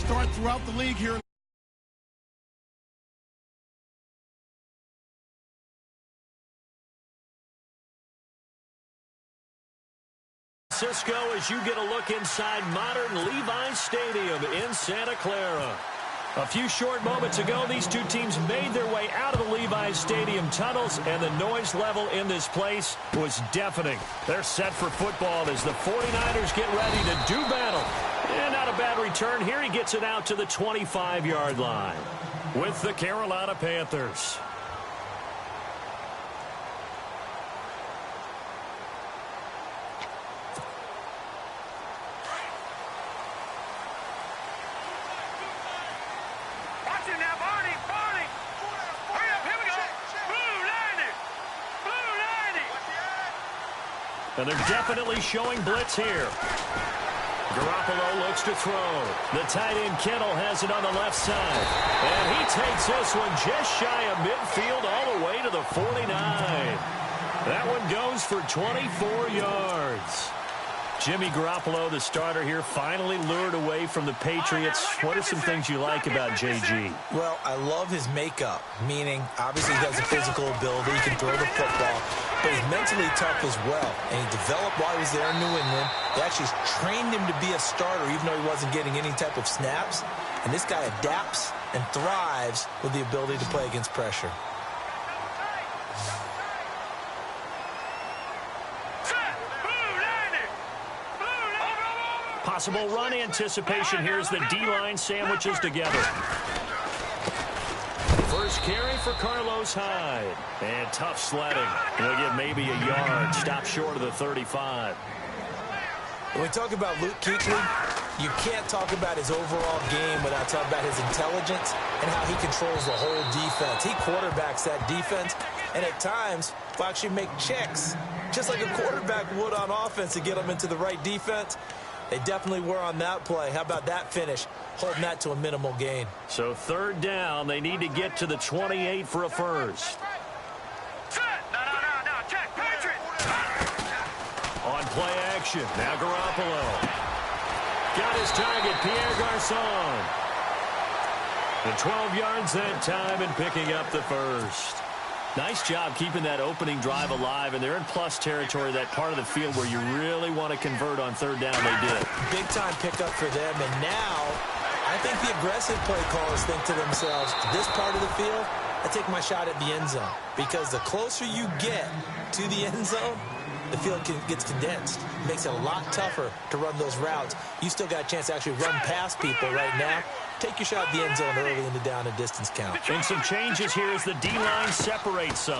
start throughout the league here. Cisco, as you get a look inside modern Levi's Stadium in Santa Clara. A few short moments ago, these two teams made their way out of the Levi's Stadium tunnels, and the noise level in this place was deafening. They're set for football as the 49ers get ready to do battle. And not a bad return here. He gets it out to the 25-yard line with the Carolina Panthers. And they're definitely showing blitz here. Garoppolo looks to throw. The tight end Kittle has it on the left side. And he takes this one just shy of midfield all the way to the 49. That one goes for 24 yards. Jimmy Garoppolo, the starter here, finally lured away from the Patriots. What are some things you like about JG? Well, I love his makeup, meaning obviously he has a physical ability. He can throw the football, but he's mentally tough as well. And he developed while he was there in New England. They actually trained him to be a starter even though he wasn't getting any type of snaps. And this guy adapts and thrives with the ability to play against pressure. Possible run anticipation here as the D-line sandwiches together. First carry for Carlos Hyde. And tough sledding. He'll get maybe a yard. Stop short of the 35. When we talk about Luke Kuechly, you can't talk about his overall game without talking about his intelligence and how he controls the whole defense. He quarterbacks that defense, and at times will actually make checks, just like a quarterback would on offense to get them into the right defense. They definitely were on that play. How about that finish? Holding that to a minimal gain. So third down, they need to get to the 28 for a first. On play action, now Garoppolo. Got his target, Pierre Garçon. And 12 yards that time and picking up the first. Nice job keeping that opening drive alive, and they're in plus territory, that part of the field where you really want to convert on third down. They did. Big-time pickup for them, and now I think the aggressive play callers think to themselves, this part of the field, I take my shot at the end zone, because the closer you get to the end zone, the field gets condensed. It makes it a lot tougher to run those routes. You still got a chance to actually run past people right now. Take your shot at the end zone early in the down and distance count. And some changes here as the D-line separates some.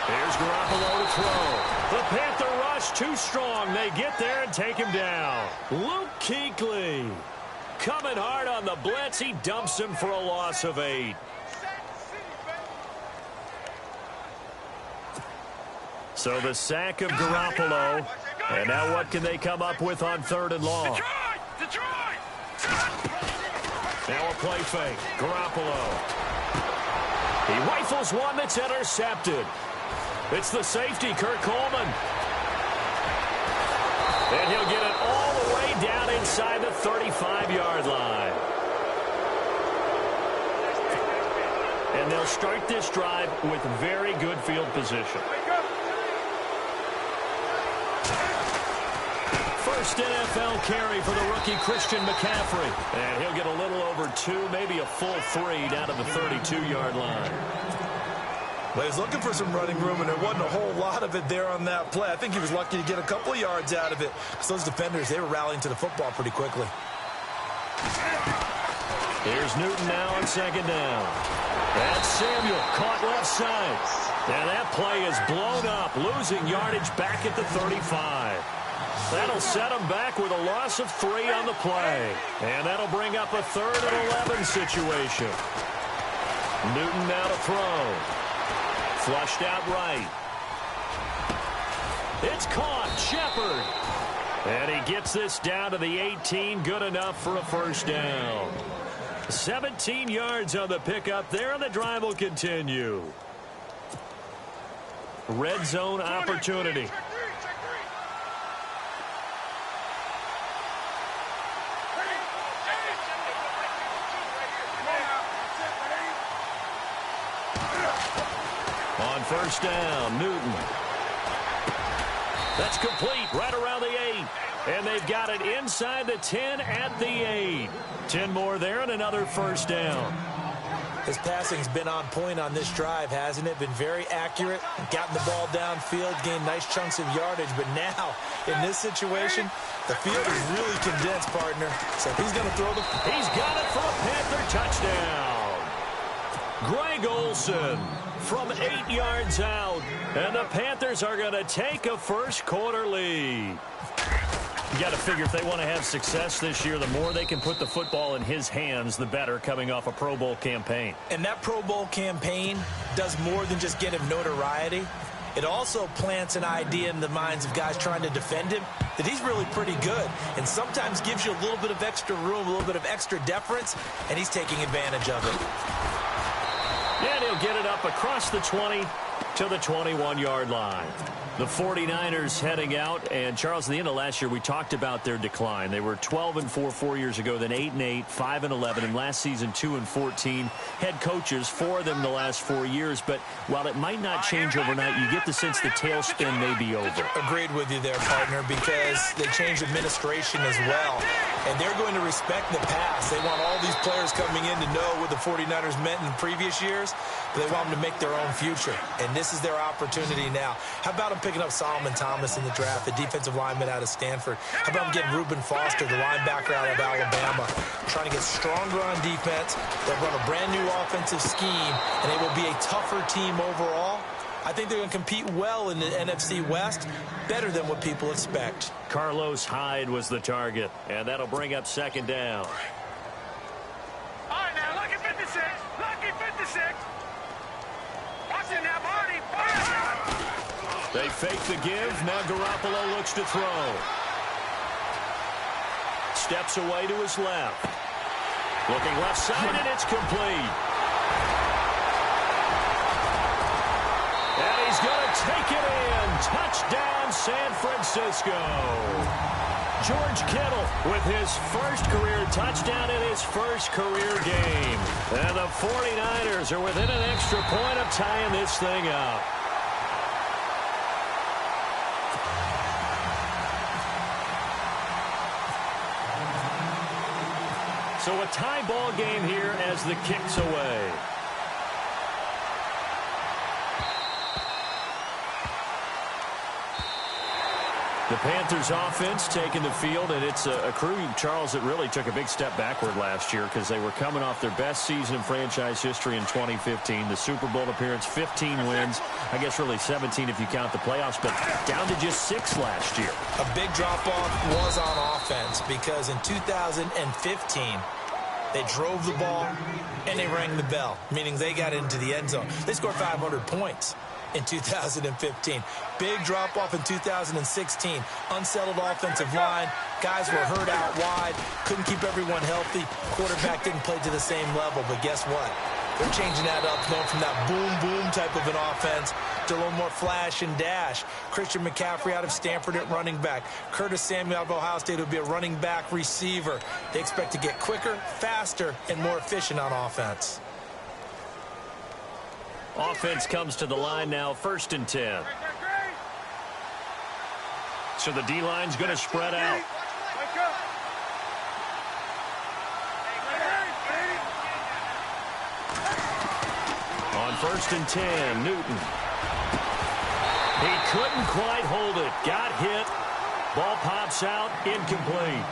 There's Garoppolo to throw. The Panther rush too strong. They get there and take him down. Luke Kuechly coming hard on the blitz. He dumps him for a loss of 8. So the sack of Garoppolo. And now what can they come up with on third and long? Now a play fake. Garoppolo. He rifles one that's intercepted. It's the safety, Kurt Coleman. And he'll get it all the way down inside the 35-yard line. And they'll start this drive with very good field position. First NFL carry for the rookie Christian McCaffrey. And he'll get a little over 2, maybe a full 3 down to the 32-yard line. Well, he was looking for some running room, and there wasn't a whole lot of it there on that play. I think he was lucky to get a couple of yards out of it. So those defenders, they were rallying to the football pretty quickly. Here's Newton now on second down. That's Samuel caught left side. And that play is blown up, losing yardage back at the 35. That'll set him back with a loss of 3 on the play. And that'll bring up a 3rd and 11 situation. Newton now to throw. Flushed out right. It's caught. Shepard. And he gets this down to the 18. Good enough for a first down. 17 yards on the pickup there, and the drive will continue. Red zone opportunity. first down. Newton. That's complete right around the 8. And they've got it inside the 10 at the 8. 10 more there and another first down. His passing's been on point on this drive, hasn't it? Been very accurate, gotten the ball downfield, gained nice chunks of yardage. But now, in this situation, the field is really condensed, partner. So he's going to throw the... He's got it for a Panther touchdown. Greg Olsen from 8 yards out. And the Panthers are going to take a first-quarter lead. You got to figure if they want to have success this year, the more they can put the football in his hands, the better, coming off a Pro Bowl campaign. And that Pro Bowl campaign does more than just get him notoriety. It also plants an idea in the minds of guys trying to defend him that he's really pretty good, and sometimes gives you a little bit of extra room, a little bit of extra deference, and he's taking advantage of it. And he'll get it up across the 20 to the 21-yard line. The 49ers heading out, and Charles, at the end of last year, we talked about their decline. They were 12-4 4 years ago, then 8-8, 5-11, and last season 2-14. Head coaches, 4 of them in the last 4 years, but while it might not change overnight, you get the sense the tailspin may be over. Agreed with you there, partner, because they changed administration as well, and they're going to respect the pass. They want all these players coming in to know what the 49ers meant in previous years, but they want them to make their own future, and this is their opportunity now. How about them picking up Solomon Thomas in the draft, the defensive lineman out of Stanford? How about getting Reuben Foster, the linebacker out of Alabama, trying to get stronger on defense? They'll run a brand-new offensive scheme, and it will be a tougher team overall. I think they're going to compete well in the NFC West, better than what people expect. Carlos Hyde was the target, and that'll bring up second down. All right, now, lucky 56. Lucky 56. Watch it now, Marty. They fake the give. Now Garoppolo looks to throw. Steps away to his left. Looking left side, and it's complete. And he's going to take it in. Touchdown, San Francisco. George Kittle with his first career touchdown in his first career game. And the 49ers are within an extra point of tying this thing up. So a tie ball game here as the kick's away. The Panthers offense taking the field, and it's a crew, Charles, that really took a big step backward last year because they were coming off their best season in franchise history in 2015. The Super Bowl appearance, 15 wins. I guess really 17 if you count the playoffs, but down to just 6 last year. A big drop-off was on offense because in 2015, they drove the ball and they rang the bell, meaning they got into the end zone. They scored 500 points in 2015. Big drop-off in 2016. Unsettled offensive line. Guys were hurt out wide. Couldn't keep everyone healthy. Quarterback didn't play to the same level, but guess what? They're changing that up, going from that boom-boom type of an offense to a little more flash and dash. Christian McCaffrey out of Stanford at running back. Curtis Samuel out of Ohio State will be a running back receiver. They expect to get quicker, faster, and more efficient on offense. Offense comes to the line now, 1st and 10. So the D-line's going to spread out. On 1st and 10, Newton. He couldn't quite hold it. Got hit. Ball pops out, incomplete.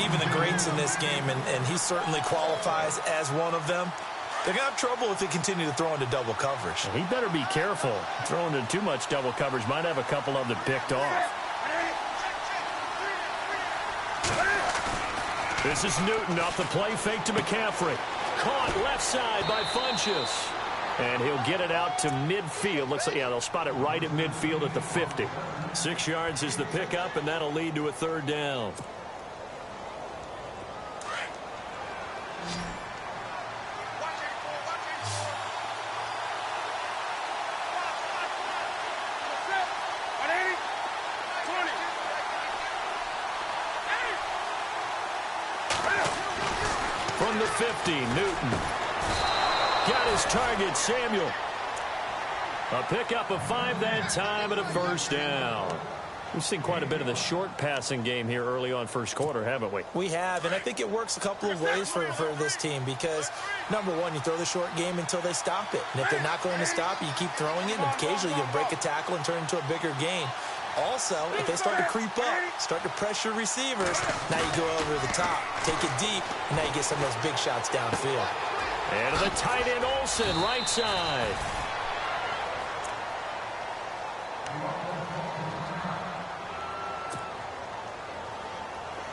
Even the greats in this game, and he certainly qualifies as one of them, they're going to have trouble if they continue to throw into double coverage. He better be careful. Throwing into too much double coverage might have a couple of them picked off. This is Newton off the play fake to McCaffrey. Caught left side by Funchess. And he'll get it out to midfield. Looks like, yeah, they'll spot it right at midfield at the 50. 6 yards is the pickup, and that'll lead to a 3rd down. The 50, Newton. Got his target, Samuel. A pickup of 5 that time and a first down. We've seen quite a bit of the short passing game here early on first quarter, haven't we? We have, and I think it works a couple of ways for this team because, number one, you throw the short game until they stop it. And if they're not going to stop it, you keep throwing it, and occasionally you'll break a tackle and turn into a bigger gain. Also, if they start to creep up, start to pressure receivers, now you go over the top, take it deep, and now you get some of those big shots downfield. And the tight end Olsen, right side.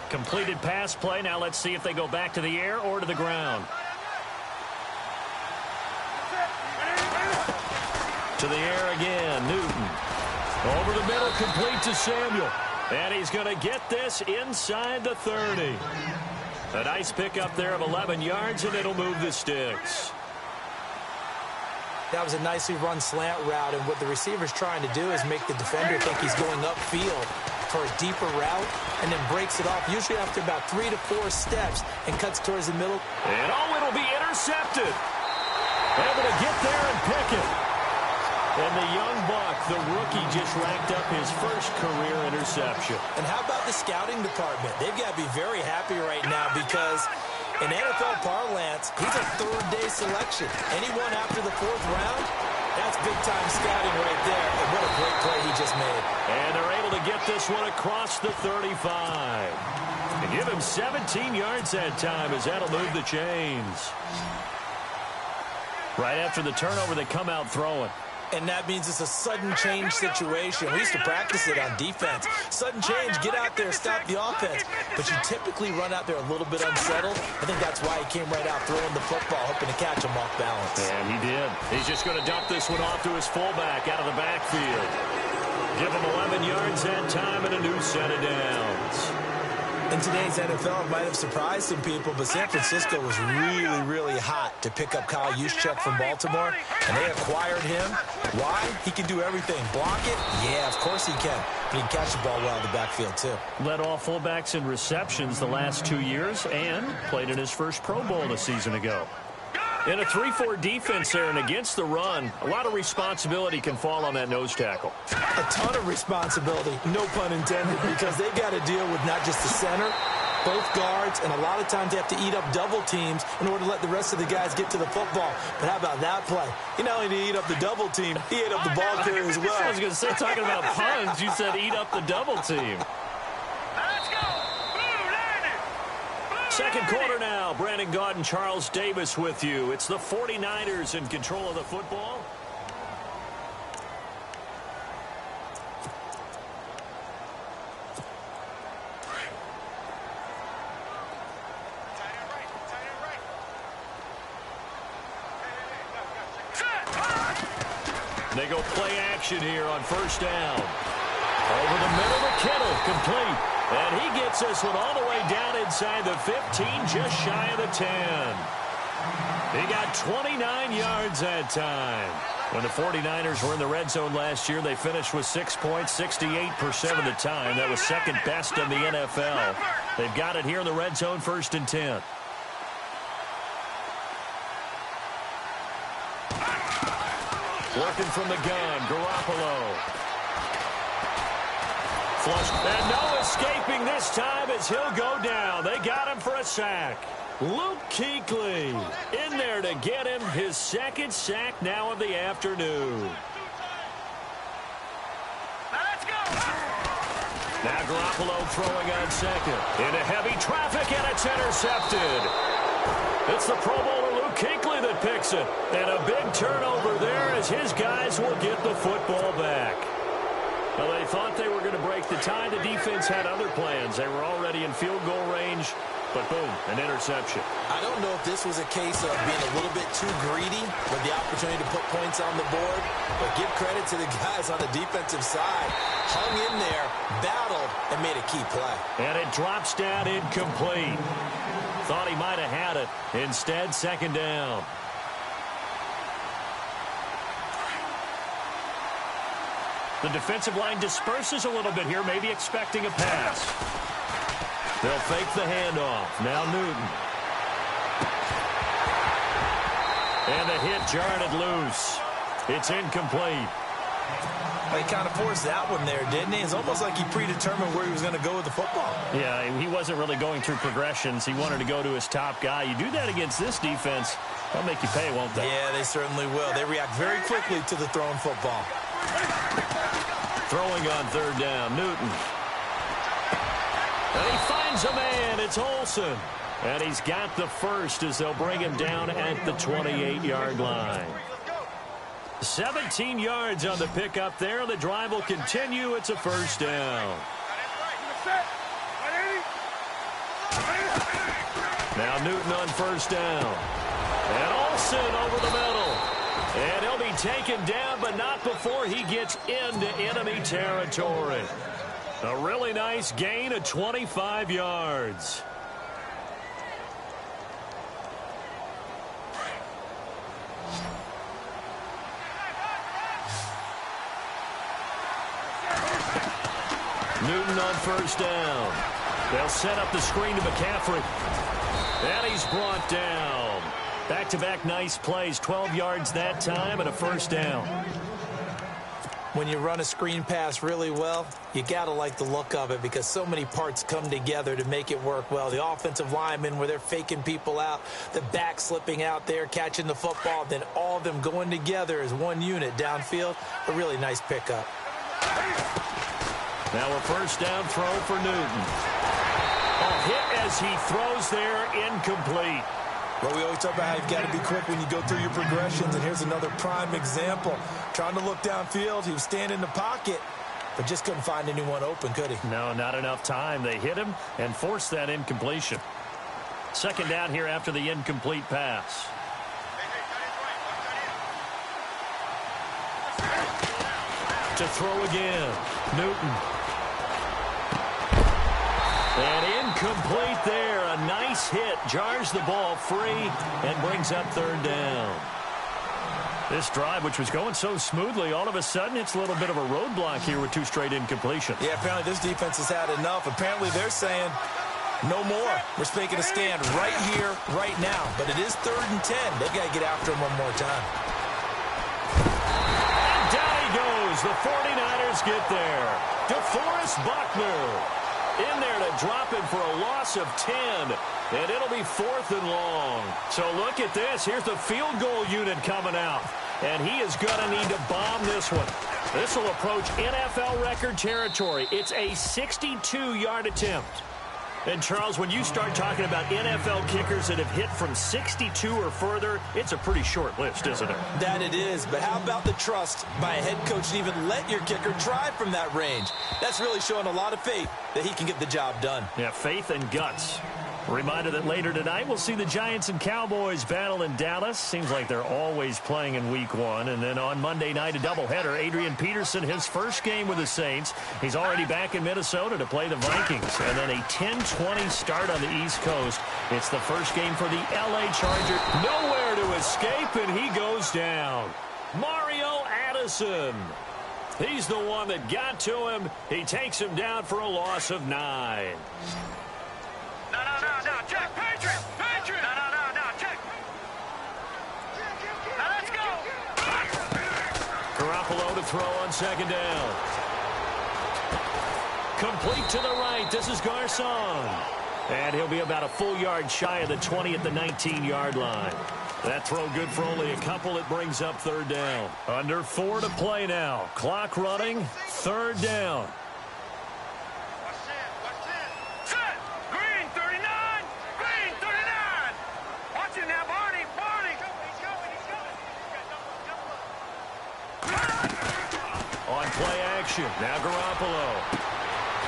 Completed pass play. Now let's see if they go back to the air or to the ground. To the air again, Newton. Over the middle, complete to Samuel. And he's going to get this inside the 30. A nice pickup there of 11 yards, and it'll move the sticks. That was a nicely run slant route, and what the receiver's trying to do is make the defender think he's going upfield for a deeper route, and then breaks it off, usually after about 3 to 4 steps, and cuts towards the middle. And it'll be intercepted. Able to get there and pick it. And the young buck, the rookie, just racked up his first career interception. And how about the scouting department? They've got to be very happy right now because in NFL parlance, he's a third-day selection. Anyone after the 4th round, that's big-time scouting right there. And what a great play he just made. And they're able to get this one across the 35. And give him 17 yards that time as that'll move the chains. Right after the turnover, they come out throwing. And that means it's a sudden change situation. We used to practice it on defense. Sudden change, get out there, stop the offense. But you typically run out there a little bit unsettled. I think that's why he came right out throwing the football, hoping to catch him off balance. And he did. He's just going to dump this one off to his fullback out of the backfield. Give him 11 yards that time and a new set of downs. In today's NFL, it might have surprised some people, but San Francisco was really, really hot to pick up Kyle Juszczyk from Baltimore, and they acquired him. Why? He can do everything. Block it? Yeah, of course he can. But he can catch the ball well in the backfield, too. Led all fullbacks in receptions the last 2 years and played in his first Pro Bowl a season ago. In a 3-4 defense there and against the run, a lot of responsibility can fall on that nose tackle. A ton of responsibility, no pun intended, because they've got to deal with not just the center, both guards, and a lot of times they have to eat up double teams in order to let the rest of the guys get to the football. But how about that play? He not only did he eat up the double team, he ate up the ball carrier as well. I was going to say, talking about puns, you said eat up the double team. Second quarter now. Brandon Gaudin and Charles Davis with you. It's the 49ers in control of the football. They go play action here on first down. Over the middle to Kittle, complete. And he gets this one all the way down inside the 15, just shy of the 10. He got 29 yards that time. When the 49ers were in the red zone last year, they finished with 6 points 68% of the time. That was second best in the NFL. They've got it here in the red zone, 1st and 10. Working from the gun, Garoppolo. Flushed, and no escaping this time as he'll go down. They got him for a sack. Luke Kuechly in there to get him his second sack now of the afternoon. Let's go. Now Garoppolo throwing on second. Into heavy traffic, and it's intercepted. It's the Pro Bowler Luke Kuechly that picks it. And a big turnover there as his guys will get the football back. Well, they thought they were going to break the tie. The defense had other plans. They were already in field goal range, but boom, an interception. I don't know if this was a case of being a little bit too greedy with the opportunity to put points on the board, but give credit to the guys on the defensive side. Hung in there, battled, and made a key play. And it drops down incomplete. Thought he might have had it. Instead, second down. The defensive line disperses a little bit here, maybe expecting a pass. They'll fake the handoff. Now Newton. And the hit jarred it loose. It's incomplete. He kind of forced that one there, didn't he? It's almost like he predetermined where he was going to go with the football. Yeah, he wasn't really going through progressions. He wanted to go to his top guy. You do that against this defense, they'll make you pay, won't they? Yeah, they certainly will. They react very quickly to the thrown football. Throwing on third down, Newton. And he finds a man. It's Olsen. And he's got the first as they'll bring him down at the 28-yard line. 17 yards on the pickup there. The drive will continue. It's a first down. Now Newton on first down. And Olsen over the middle. And he'll be taken down, but not before he gets into enemy territory. A really nice gain of 25 yards. Newton on first down. They'll set up the screen to McCaffrey. And he's brought down. Back-to-back nice plays, 12 yards that time and a first down. When you run a screen pass really well, you got to like the look of it because so many parts come together to make it work well. The offensive linemen where they're faking people out, the back slipping out there, catching the football, then all of them going together as one unit downfield. A really nice pickup. Now a first down throw for Newton. A hit as he throws there, incomplete. Well, we always talk about how you've got to be quick when you go through your progressions, and here's another prime example. Trying to look downfield, he was standing in the pocket, but just couldn't find anyone open, could he? No, not enough time. They hit him and forced that incompletion. Second down here after the incomplete pass. To throw again, Newton. And incomplete there. A nice hit. Jars the ball free and brings up third down. This drive, which was going so smoothly, all of a sudden it's a little bit of a roadblock here with two straight incompletions. Yeah, apparently this defense has had enough. Apparently they're saying no more. We're making a stand right here, right now. But it is 3rd and 10. They've got to get after him one more time. And down he goes. The 49ers get there. DeForest Buckner in there to drop him for a loss of 10. And it'll be 4th and long. So look at this. Here's the field goal unit coming out. And he is going to need to bomb this one. This will approach NFL record territory. It's a 62-yard attempt. And, Charles, when you start talking about NFL kickers that have hit from 62 or further, it's a pretty short list, isn't it? That it is. But how about the trust by a head coach to even let your kicker try from that range? That's really showing a lot of faith that he can get the job done. Yeah, faith and guts. A reminder that later tonight we'll see the Giants and Cowboys battle in Dallas. Seems like they're always playing in week 1. And then on Monday night, a doubleheader. Adrian Peterson, his first game with the Saints. He's already back in Minnesota to play the Vikings. And then a 10-20 start on the East Coast. It's the first game for the L.A. Chargers. Nowhere to escape, and he goes down. Mario Addison. He's the one that got to him. He takes him down for a loss of 9. No, check. Patriot. No, check. Now let's go. Garoppolo to throw on second down. Complete to the right. This is Garcon. And he'll be about a full yard shy of the 20 at the 19-yard line. That throw good for only a couple. It brings up third down. Under 4 to play now. Clock running. Third down. Now Garoppolo.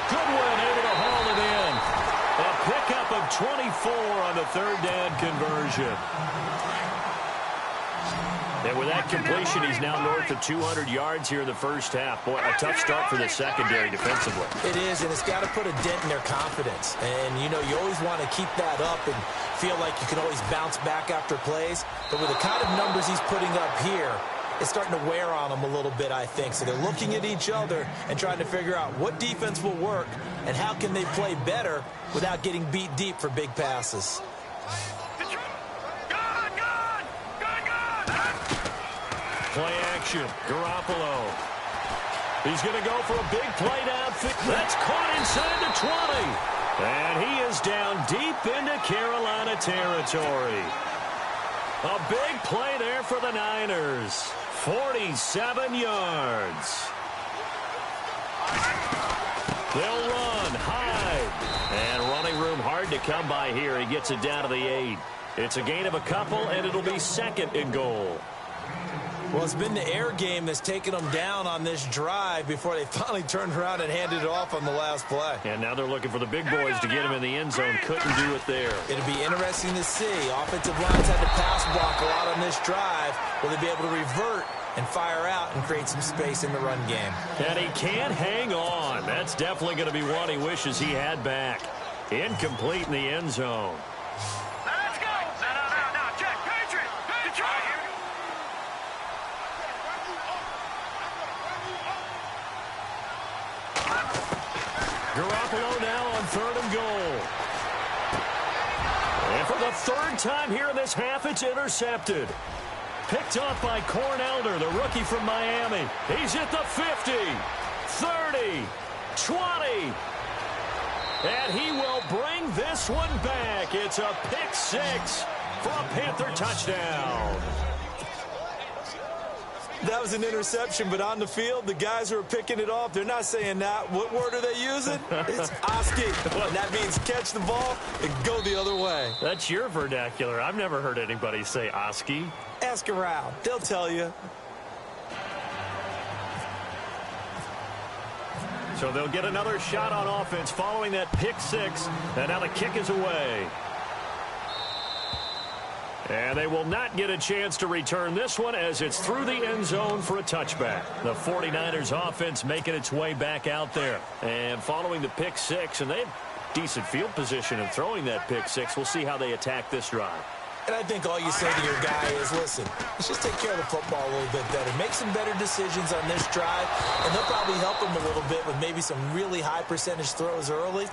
Goodwin able to haul it in. A pickup of 24 on the third down conversion. And with that completion, he's now north of 200 yards here in the first half. Boy, a tough start for the secondary defensively. It is, and it's got to put a dent in their confidence. And, you know, you always want to keep that up and feel like you can always bounce back after plays. But with the kind of numbers he's putting up here, it's starting to wear on them a little bit, I think. So they're looking at each other and trying to figure out what defense will work and how can they play better without getting beat deep for big passes. Play action. Garoppolo. He's going to go for a big play downfield. That's caught inside the 20. And he is down deep into Carolina territory. A big play there for the Niners. 47 yards. They'll run, hide, and running room hard to come by here. He gets it down to the 8. It's a gain of a couple, and it'll be second and goal. Well, it's been the air game that's taken them down on this drive before they finally turned around and handed it off on the last play. And now they're looking for the big boys to get him in the end zone. Couldn't do it there. It'll be interesting to see. Offensive lines had to pass block a lot on this drive. Will they be able to revert and fire out and create some space in the run game? And he can't hang on. That's definitely going to be one he wishes he had back. Incomplete in the end zone. Let's go. No. Check. Patriot. Garoppolo now on 3rd and goal. And for the 3rd time here in this half, it's intercepted. Picked off by Cornelder, the rookie from Miami. He's at the 50, 30, 20. And he will bring this one back. It's a pick 6 for a Panther touchdown. That was an interception, but on the field, the guys who are picking it off, they're not saying that. What word are they using? It's Oski. And that means catch the ball and go the other way. That's your vernacular. I've never heard anybody say Oski. Ask around. They'll tell you. So they'll get another shot on offense following that pick 6. And now the kick is away. And they will not get a chance to return this one as it's through the end zone for a touchback. The 49ers offense making its way back out there. And following the pick 6, and they have decent field position in throwing that pick 6. We'll see how they attack this drive. And I think all you say to your guy is, listen, let's just take care of the football a little bit better. Make some better decisions on this drive, and they'll probably help him a little bit with maybe some really high percentage throws early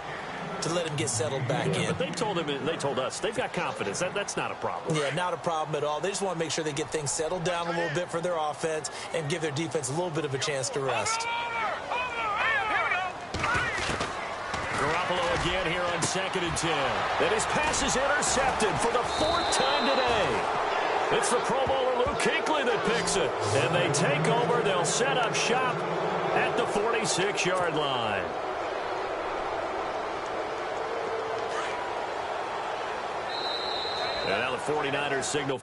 to let him get settled back in. But they told us they've got confidence. That's not a problem. Yeah, not a problem at all. They just want to make sure they get things settled down a little bit for their offense and give their defense a little bit of a chance to rest. Garoppolo again here on 2nd and 10. And his pass is intercepted for the 4th time today. It's the Pro Bowler Luke Kuechly that picks it. And they take over. They'll set up shop at the 46-yard line. And now the 49ers signal.